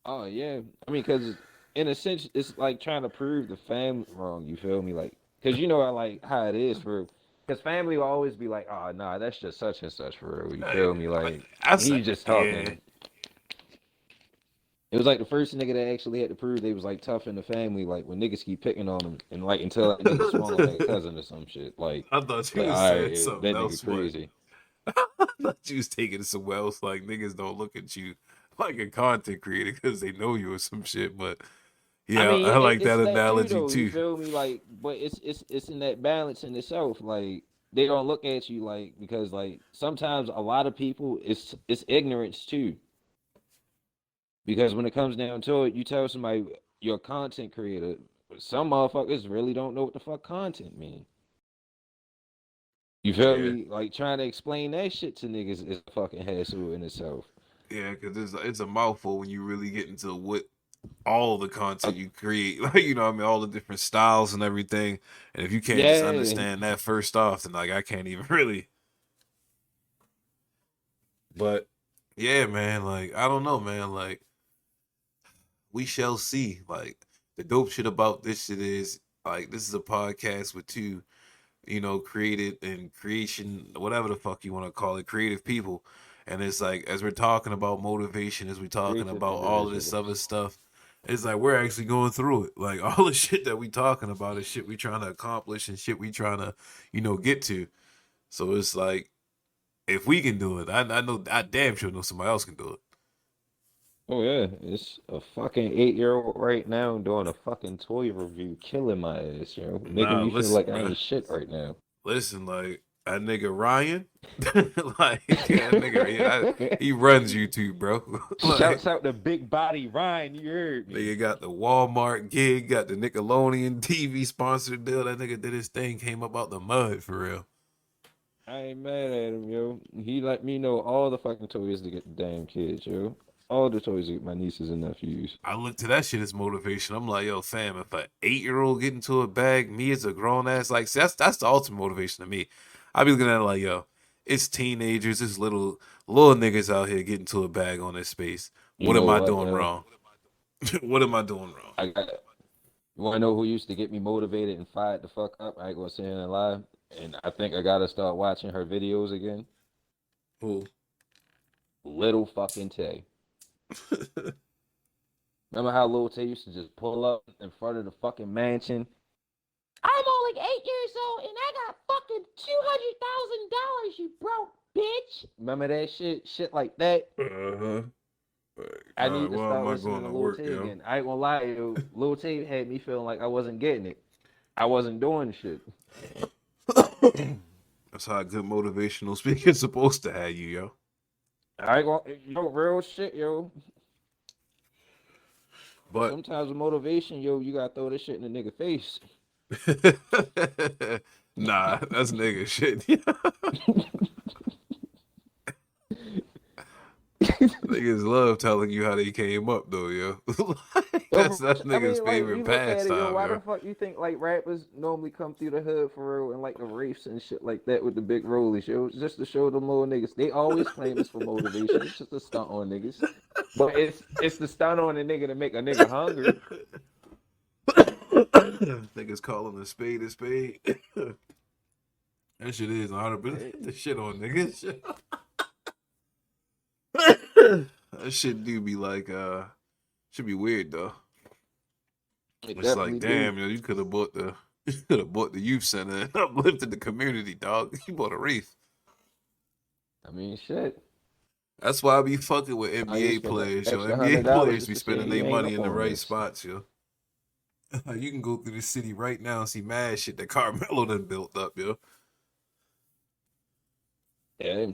oh yeah, I mean, cause in a sense, it's like trying to prove the family wrong. You feel me? Like, cause you know I like how it is for, cause family will always be like, oh nah, that's just such and such for real. You feel me? Like, Like I say, he's just yeah. talking, It was like the first nigga that actually had to prove they was like tough in the family, like when niggas keep picking on him, and like until that nigga swung on that cousin or some shit. I thought you Like was all saying right, something that else, nigga but crazy. I thought you was taking it somewhere else. Like niggas don't look at you like a content creator because they know you or some shit. But I yeah, mean, I like it's that that too, analogy though. You too. feel me? Like, but it's in that balance in itself. Like, they don't look at you like because like sometimes a lot of people it's ignorance too. Because when it comes down to it, you tell somebody you're a content creator. Some motherfuckers really don't know what the fuck content mean. You feel Yeah, me? Like trying to explain that shit to niggas is a fucking hassle in itself. yeah, because it's a mouthful when you really get into what all the Uh, content you create, like I mean, all the different styles and everything. And if you can't just yeah, understand that first off, then like I can't even really. But yeah, man, like I don't know, man, like we shall see. Like the dope shit about this shit is like this is a podcast with two, created and creation, whatever the fuck you want to call it, creative people. And it's like as we're talking about motivation, as we're talking creative about all of this other individuals. stuff, it's like we're actually going through it. Like all the shit that we talking about is shit we trying to accomplish and shit we trying to, get to. So it's like if we can do it, I know I damn sure know somebody else can do it. Oh yeah, it's a fucking 8 year old right now doing a fucking toy review, killing my ass, making Nah, me feel listen, like I bro. ain't shit right now. Listen, like that nigga Ryan, like that nigga, yeah, he runs YouTube, bro. Like Shouts out to Big Body Ryan, you heard me. nigga got the Walmart gig, got the Nickelodeon TV sponsored deal. That nigga did his thing, came up out the mud for real. I ain't mad at him, He let me know all the fucking toys to get the damn kids, All the toys to get my nieces and nephews. I look to that shit as motivation. I'm like, yo, fam, if an 8-year-old get into a bag, me as a grown ass, like, see, that's the ultimate motivation to me. I be looking at it like, yo, it's teenagers, it's little niggas out here getting into a bag on this space. You What know am I what, doing wrong? What am I doing wrong? I got You wanna know who used to get me motivated and fired the fuck up? I ain't gonna sit here and lie. And I think I gotta start watching her videos again. Who? Little fucking Tay. Remember how Lil Tay used to just pull up in front of the fucking mansion? I'm only 8 years old and I got fucking $200,000, you broke bitch. Remember that shit? Shit like that. Uh-huh. I need to Why am start I listening going to to Lil work, Tay yo? again. I ain't gonna lie, Lil Tay had me feeling like I wasn't getting it. I wasn't doing shit. That's how a good motivational speaker's supposed to have you, yo. I ain't gonna, real shit, But Sometimes with motivation, you gotta throw this shit in the nigga face. nah, that's nigga shit. Niggas love telling you how they came up though, yo. Like, that's I niggas' mean, like favorite you look at it, pastime, why yo. the fuck you think like rappers normally come through the hood for real and like the race and shit like that with the big rollies, just to show them little niggas. They always claim it's for motivation. It's just a stunt on niggas, but it's the stunt on a nigga to make a nigga hungry. Niggas calling a spade a spade. That shit is 100% the shit on niggas. That shit do be like, should be weird though. It It's like, definitely do. damn, yo, you could have bought the youth center and uplifted the community, dog. You bought a wreath. I mean, shit. That's why I be fucking with Now you NBA spend an players, yo. extra NBA $100 players just be to say spending you their ain't money up in the on right this. spots, yo. You can go through the city right now and see mad shit that Carmelo done built up, yo. Yeah,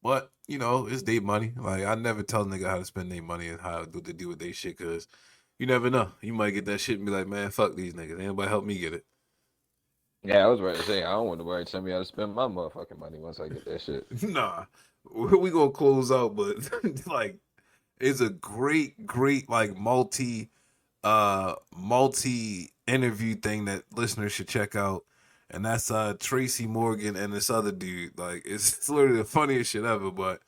But it's their money. Like I never tell a nigga how to spend their money and how to do with their shit, cause you never know. You might get that shit and be like, man, fuck these niggas. Ain't nobody help me get it. yeah. I was about to say I don't want nobody to tell me how to spend my motherfucking money once I get that shit. Nah, we gonna close out, but like, it's a great like multi interview thing that listeners should check out. And that's Tracy Morgan and this other dude. Like it's literally the funniest shit ever, but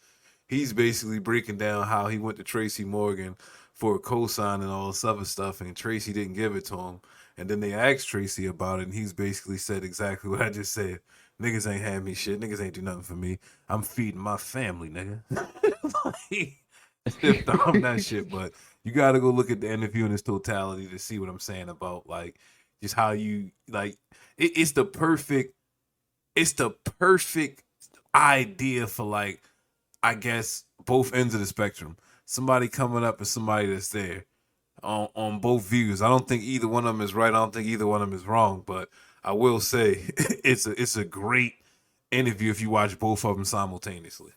he's basically breaking down how he went to Tracy Morgan for a cosign and all this other stuff, and Tracy didn't give it to him. And then they asked Tracy about it, and he's basically said exactly what I just said. Niggas ain't had me shit. Niggas ain't do nothing for me. I'm feeding my family, nigga. Like, stiff arm that shit. But you got to go look at the interview in its totality to see what I'm saying about like just how you like. It's the perfect. It's the perfect idea for like I guess both ends of the spectrum. Somebody coming up and somebody that's there on both views. I don't think either one of them is right. I don't think either one of them is wrong. But I will say it's a great interview if you watch both of them simultaneously.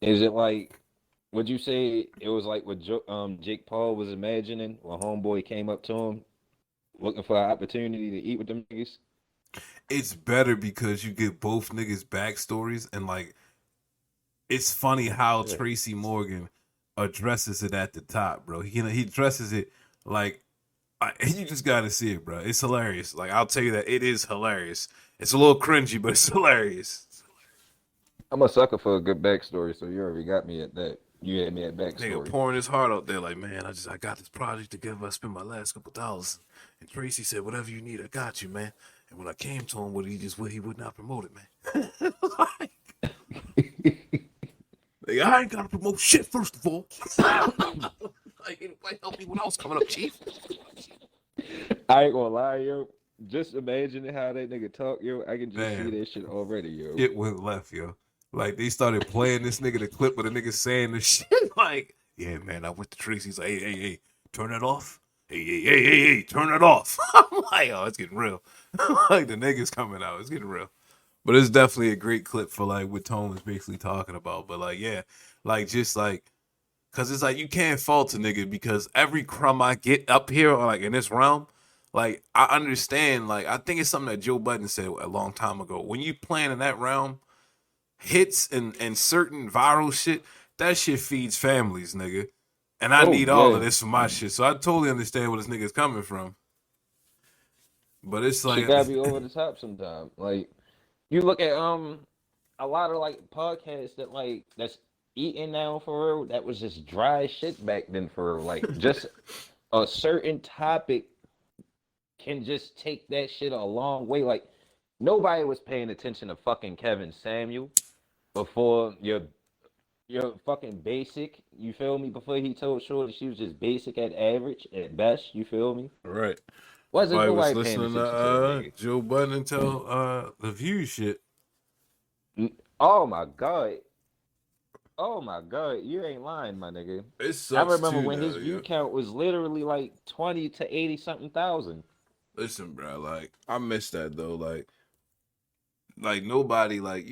Is it like? Would you say it was like what Jake Paul was imagining when Homeboy came up to him looking for an opportunity to eat with them niggas? It's better because you get both niggas backstories and like it's funny how Yeah. Tracy Morgan addresses it at the top, bro. He addresses it like you just gotta see it, bro. It's hilarious. Like I'll tell you that it is hilarious. It's a little cringy, but it's hilarious. I'm a sucker for a good backstory, so you already got me at that. You had me at Nigga backstory. pouring his heart out there, like man, I got this project together. I spent my last couple dollars, and Tracy said, "Whatever you need, I got you, man." And when I came to him, he would not promote it, man. Like, I ain't gotta promote shit first of all. Like anybody help me when I was coming up, chief? I ain't gonna lie, yo. Just imagine how that nigga talk, yo. I can just see Man, that shit already, yo. it went left, yo. Like they started playing this nigga the clip with the nigga saying this shit. Like, yeah, man, I went to Tracy's like, hey, turn that off. Hey, turn it off. I'm like, oh, it's getting real. Like the niggas coming out, it's getting real. But it's definitely a great clip for like what Tone was basically talking about. But like, yeah, like just like, cause it's like you can't fault a nigga because every crumb I get up here or like in this realm, like I understand. Like I think it's something that Joe Budden said a long time ago. When you playing in that realm, hits and certain viral shit, that shit feeds families, nigga. And I Oh need all of yeah, this for my shit. So I totally understand where this nigga's coming from. But it's shit like, gotta be over the top sometimes. Like you look at a lot of like podcasts that like that's eating now for real. That was just dry shit back then for real. Like just a certain topic can just take that shit a long way. Like nobody was paying attention to fucking Kevin Samuel before you're fucking basic. You feel me? Before he told Shorty she was just basic at average at best. You feel me? right. Wasn't Nobody was nobody paying listening to attention to that nigga. Joe Budden until the View shit. Oh my god. Oh my god. You ain't lying, my nigga. It I sucks remember too when now, his view yeah. count was literally like 20 to 80 something thousand. Listen, bro, like I miss that though. Like nobody, like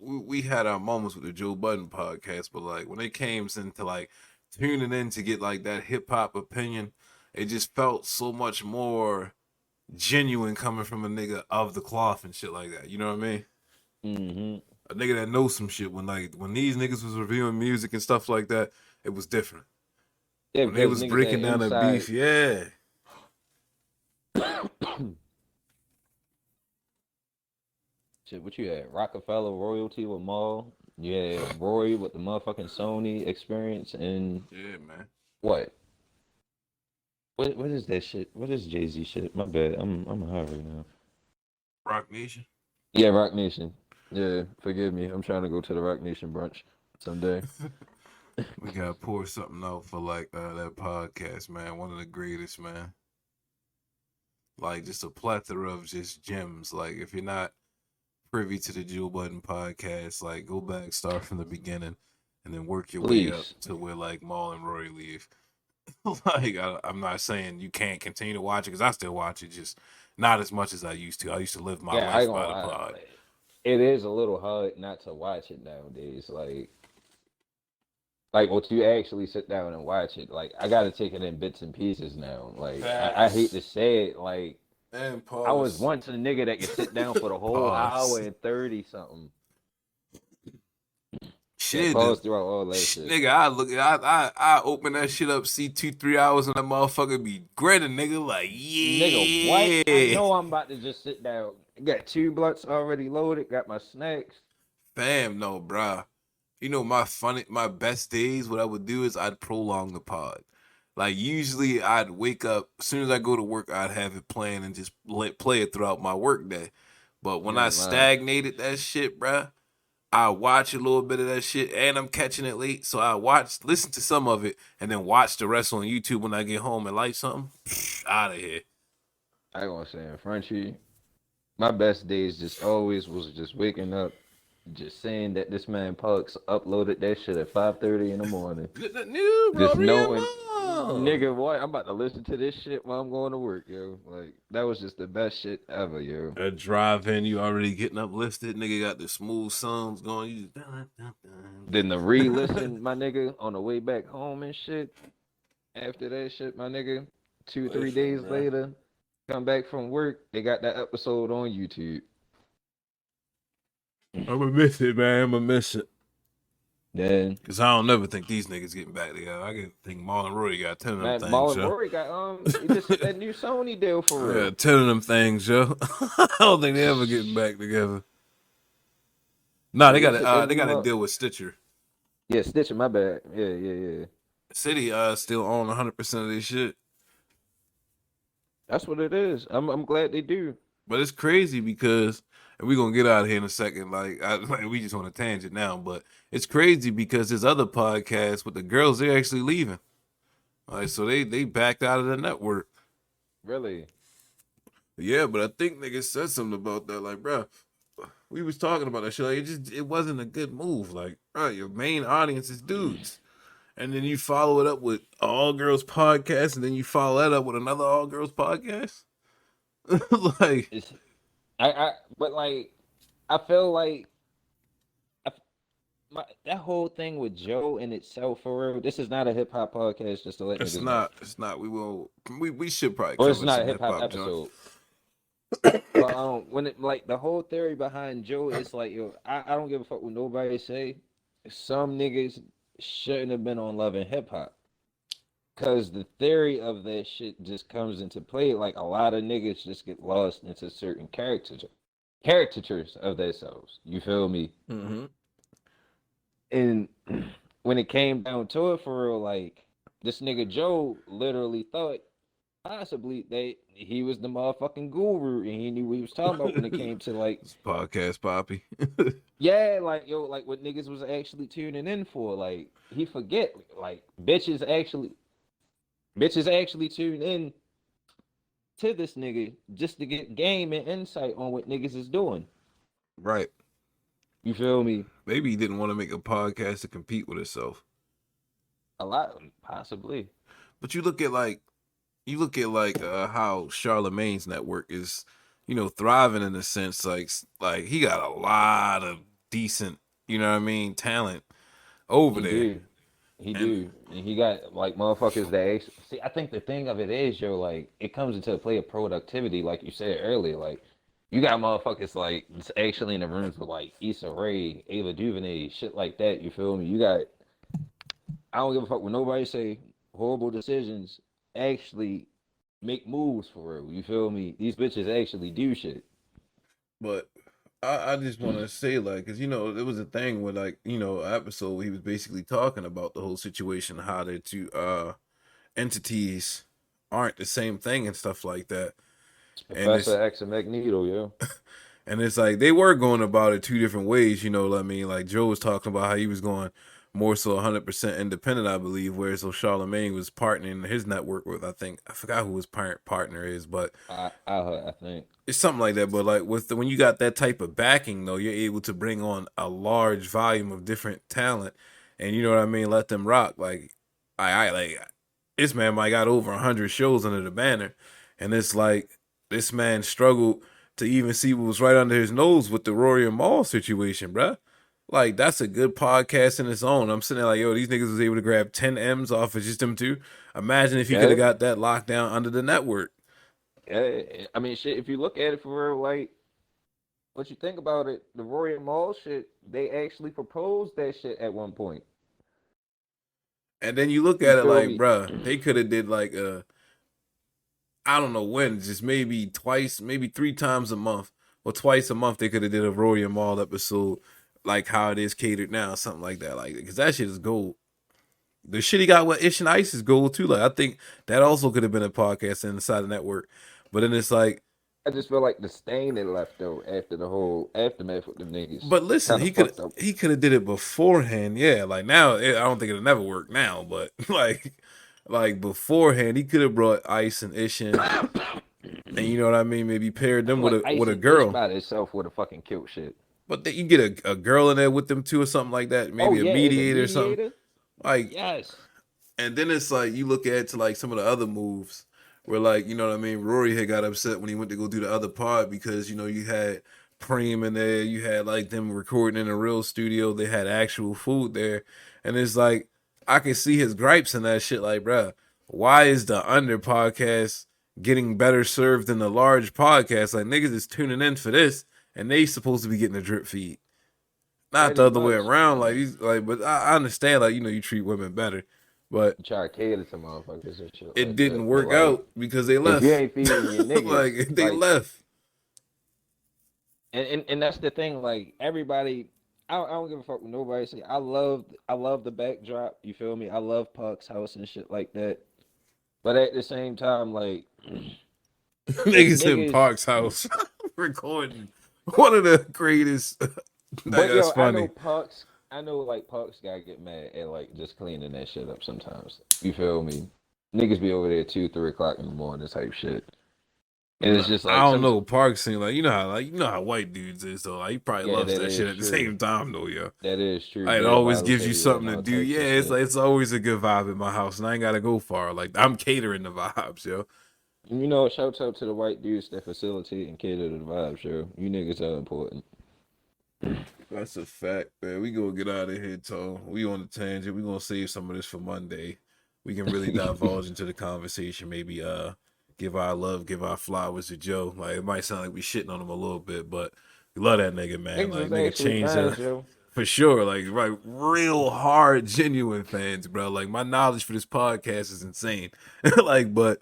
we had our moments with the Joe Budden podcast, but like when it came into like tuning in to get like that hip hop opinion, it just felt so much more genuine coming from a nigga of the cloth and shit like that. You know what I mean? Mm-hmm. A nigga that knows some shit. When these niggas was reviewing music and stuff like that, it was different. Yeah, When they because was niggas had breaking down the inside. beef, yeah. Shit, what you had? Rockefeller royalty with Maul. You had Roy with the motherfucking Sony experience and Yeah, man. what? What is that shit? What is Jay Z shit? My bad. I'm in a hurry now. Rock Nation. Yeah, Rock Nation. Yeah, forgive me. I'm trying to go to the Rock Nation brunch someday. We gotta pour something out for like that podcast, man. One of the greatest, man. Like just a plethora of just gems. Like if you're not privy to the Joe Budden podcast, like go back, start from the beginning, and then work your way up Please. to where like Maul and Roy leave. Like I'm not saying you can't continue to watch it because I still watch it, just not as much as I used to. I used to live my Yeah, I ain't life gonna by the lie. pod. Like, it is a little hard not to watch it nowadays. Like what you actually sit down and watch it. Like I gotta take it in bits and pieces now. Like I hate Facts. to say it, like And I was pause. once a nigga that could sit down for the whole hour Pause. and 30 something. Yeah, Shit, pause throughout all that shit. nigga, I open that shit up, see 2-3 hours, and that motherfucker be grinning, nigga, like Nigga, what? I yeah, know I'm about to just sit down. Got two blunts already loaded, got my snacks. fam, no, bruh. My best days, what I would do is I'd prolong the pod. Like usually, I'd wake up as soon as I go to work, I'd have it playing and just play it throughout my work day. But when You I ain't lying. stagnated that shit, bruh. I watch a little bit of that shit, and I'm catching it late, so I listen to some of it, and then watch the rest on YouTube when I get home and like something. Out of here. I ain't gonna say in Frenchie. My best days just always was just waking up, just saying that this man Pucks uploaded that shit at 5:30 in the morning. Good new Just Rory and knowing, Mal. nigga, what I'm about to listen to this shit while I'm going to work, yo. Like that was just the best shit ever, yo. A drive in, you already getting uplifted. Nigga got the smooth songs going. You just, dun, dun, dun. Then the re-listen, my nigga, on the way back home and shit. After that shit, my nigga, two, three Listen, days man. later, come back from work, they got that episode on YouTube. I'ma miss it, man. I'ma miss it. Then Cause I don't never think these niggas getting back together. I get think Marlon Rory got 10 of them man, things, Marlon yo. Rory got he just hit that new Sony deal for Yeah, real. 10 of them things, yo. I don't think they ever getting back together. Nah, He just hit that they got new a deal with Stitcher. yeah, Stitcher, my bad. Yeah. City still own 100% of this shit. That's what it is. I'm glad they do. But it's crazy because, and we're gonna get out of here in a second. Like we just on a tangent now, but it's crazy because there's other podcasts with the girls, they're actually leaving. Like, so they backed out of the network. Really. Yeah, but I think niggas said something about that. Like, bro, we was talking about that shit. Like, it wasn't a good move. Like, bro, your main audience is dudes. And then you follow it up with all girls podcast, and then you follow that up with another all girls podcast. Like, It's but like I feel like I, that whole thing with Joe in itself for real. This is not a hip hop podcast, just to let it's niggas know. not. It's not. We should probably Or it's cover not a some hip hip hop hop joints. episode. But when it like the whole theory behind Joe is like, yo, I don't give a fuck what nobody say. Some niggas shouldn't have been on Love and Hip Hop. Cause the theory of that shit just comes into play. Like a lot of niggas just get lost into certain caricatures of themselves. You feel me? Mm-hmm. And when it came down to it for real, like this nigga Joe literally thought possibly that he was the motherfucking guru and he knew what he was talking about when it came to like It's podcast Poppy. yeah, like yo, like what niggas was actually tuning in for. Like he forget like bitches actually tune in to this nigga just to get game and insight on what niggas is doing. Right. You feel me? Maybe he didn't want to make a podcast to compete with itself. A lot, possibly. But you look at how Charlemagne's network is, thriving in a sense. Like he got a lot of decent, what I mean, talent over He there. do. He And do. And he got like motherfuckers that actually, see, I think the thing of it is, yo, like it comes into the play of productivity, like you said earlier. Like you got motherfuckers like it's actually in the rooms with like Issa Rae, Ava DuVernay, shit like that. You feel me? You got I don't give a fuck what nobody say. Horrible decisions actually make moves for real. You feel me? These bitches actually do shit. but I just want to say, like, because there was a thing where, like, an episode where he was basically talking about the whole situation, how the two entities aren't the same thing and stuff like that. It's And it's Professor X and Magneto, yo. And it's like they were going about it two different ways, what I mean? Like Joe was talking about how he was going more so 100% independent, I believe, whereas so Charlemagne was partnering his network with, I forgot who his partner is, but I think. it's something like that. But like when you got that type of backing, though, you're able to bring on a large volume of different talent, and you know what I mean. Let them rock. Like I like this man might got over 100 shows under the banner, and it's like this man struggled to even see what was right under his nose with the Rory and Maul situation, bruh. Like that's a good podcast in its own. I'm sitting there like, yo, these niggas was able to grab 10 M's off of just them two. Imagine if he could have Yeah. got that locked down under the network. Yeah. I mean, shit, if you look at it for real, like, what you think about it, the Roy Mall shit, they actually proposed that shit at one point. And then you look You at it feel like, me? bruh, they could have did like I don't know when, just maybe twice, maybe 3 times a month, or twice a month they could have did a Rory and Maul episode, like how it is catered now, something like that, like because that shit is gold. The shit he got with Ish and Ice is gold too. Like I think that also could have been a podcast inside the network, but then it's like I just feel like the stain it left though after the whole aftermath with them niggas But listen, kind of fucked up. he could have did it beforehand. Yeah, like now I don't think it'll never work now, but like beforehand, he could have brought Ice and Ishin, and you know what I mean. Maybe paired I them feel like with Ice a and Ish girl. by itself would have fucking killed shit. But you get a girl in there with them too, or something like that. Oh Maybe a yeah, as a mediator or something. mediator, Like yes. And then it's like you look at to like some of the other moves where like, you know what I mean, Rory had got upset when he went to go do the other pod because, you know, you had Preem in there, you had like them recording in a real studio, they had actual food there. And it's like I can see his gripes in that shit, like, bruh, why is the under podcast getting better served than the large podcast? Like niggas is tuning in for this and they supposed to be getting a drip feed. Not the Pretty other way much, around. Like man. he's like, but I understand, like, you know, you treat women better. But You try to cater to motherfuckers and shit it like didn't that. But work like, out because they if you left. ain't feeding your niggas, Like they like, left. and that's the thing. Like everybody, I don't give a fuck what nobody say. I love the backdrop. You feel me? I love Puck's house and shit like that. But at the same time, like, if Niggas in niggas, Park's house recording one of the greatest. but That's yo, I know funny. Puck's. I know like Puck's gotta get mad at like just cleaning that shit up sometimes. You feel me? Niggas be over there 2, 3 o'clock in the morning type shit. And it's just I like don't some, know. Park seemed like you know how white dudes is though. Like he probably yeah, loves that that shit is at the true. same time though, yo. That is true. Like, it Beer always bottles gives you everywhere something and to all do. types Yeah, of shit. it's always a good vibe in my house, and I ain't gotta go far. Like I'm catering the vibes, yo. You know, shout out to the white dudes that facilitate and cater to the vibe show. You niggas are important. That's a fact, man. We gonna get out of here, Tom. We on the tangent. We gonna save some of this for Monday. We can really divulge into the conversation. Maybe give our love, give our flowers to Joe. Like it might sound like we shitting on him a little bit, but we love that nigga, man. Niggas Like was nigga actually changed fans, yo. for sure. Like right, real hard, genuine fans, bro. Like my knowledge for this podcast is insane. Like, but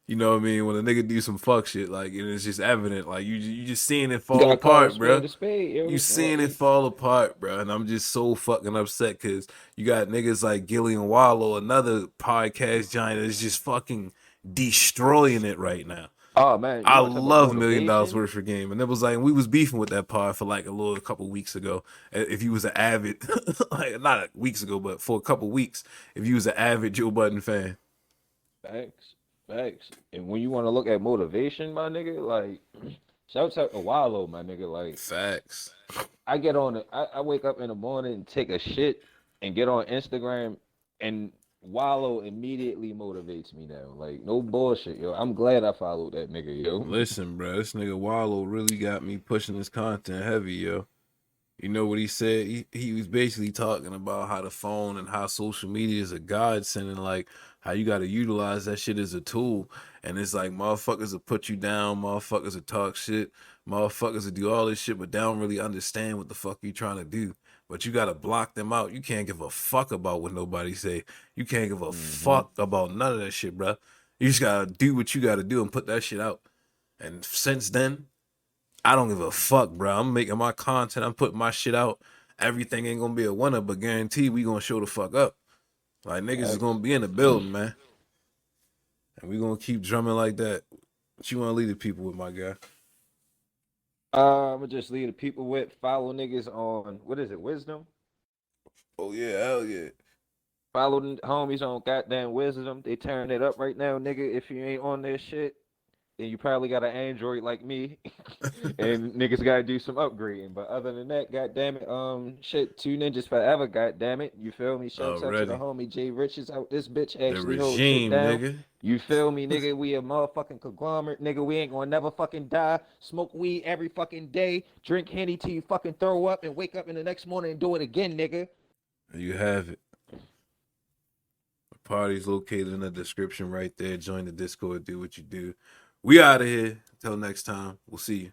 you know what I mean? When a nigga do some fuck shit, like, and it's just evident, like you just seeing it You fall gotta call a apart, bro. spade a spade, You yo. seeing it Like, fall apart, bro. And I'm just so fucking upset because you got niggas like Gillian Wallow, another podcast giant, that's just fucking destroying it right now. oh man, you I want to talk about love $1 million motivation? worth for game, and it was like we was beefing with that pod for like a couple weeks ago. If you was an avid, like not weeks ago, but for a couple weeks, if you was an avid Joe Budden fan, Facts, facts. And when you want to look at motivation, my nigga, like, shouts out to Wallow, my nigga. Like, facts. I get on it. I wake up in the morning and take a shit and get on Instagram and Wallow immediately motivates me now. Like no bullshit, yo. I'm glad I followed that nigga, yo. Listen, bro, this nigga Wallow really got me pushing his content heavy, yo. You know what he said? He was basically talking about how the phone and how social media is a godsend and like how you got to utilize that shit as a tool. And it's like motherfuckers will put you down, motherfuckers will talk shit, motherfuckers will do all this shit, but they don't really understand what the fuck you trying to do. But you got to block them out. You can't give a fuck about what nobody say. You can't give a Mm-hmm. fuck about none of that shit, bro. You just got to do what you got to do and put that shit out. And since then, I don't give a fuck, bro. I'm making my content. I'm putting my shit out. Everything ain't gonna be a winner, but guarantee we gonna show the fuck up. Like niggas is Facts. gonna be in the building, man, and we gonna keep drumming like that. What you wanna leave the people with, my guy? I'm gonna just leave the people with follow niggas on what is it, Wisdom? Oh yeah, hell yeah. Follow the homies on goddamn Wisdom. They tearing it up right now, nigga. If you ain't on this shit, then you probably got an Android like me, and niggas gotta do some upgrading. But other than that, goddamn it, shit, 2 ninjas forever, goddamn it. You feel me? Shouts out to the Already. homie Jay Riches out this bitch The actually hold shit regime, down. nigga. You feel me, nigga? We a motherfucking conglomerate, nigga. We ain't gonna never fucking die. Smoke weed every fucking day. Drink Henny till you fucking throw up and wake up in the next morning and do it again, nigga. You have it. The party's located in the description right there. Join the Discord. Do what you do. We out of here. Until next time. We'll see you.